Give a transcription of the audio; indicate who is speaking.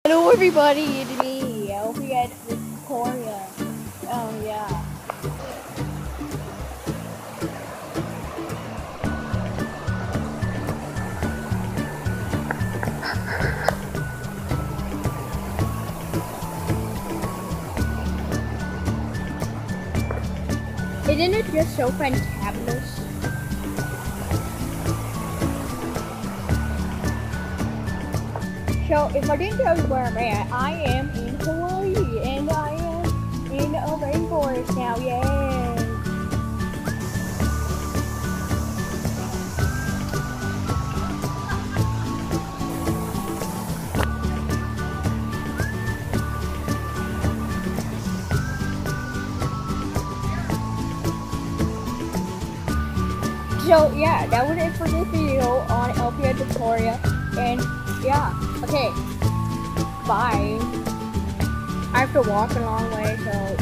Speaker 1: Hello everybody, it's me. I hope you guys Victoria. Yeah. Isn't it just so fantabulous? So if I didn't tell you where I'm at, I am in Hawaii and I am in a rainforest now, yay! So yeah, that was it for this video on LPN Victoria, and yeah, okay, bye. I have to walk a long way, so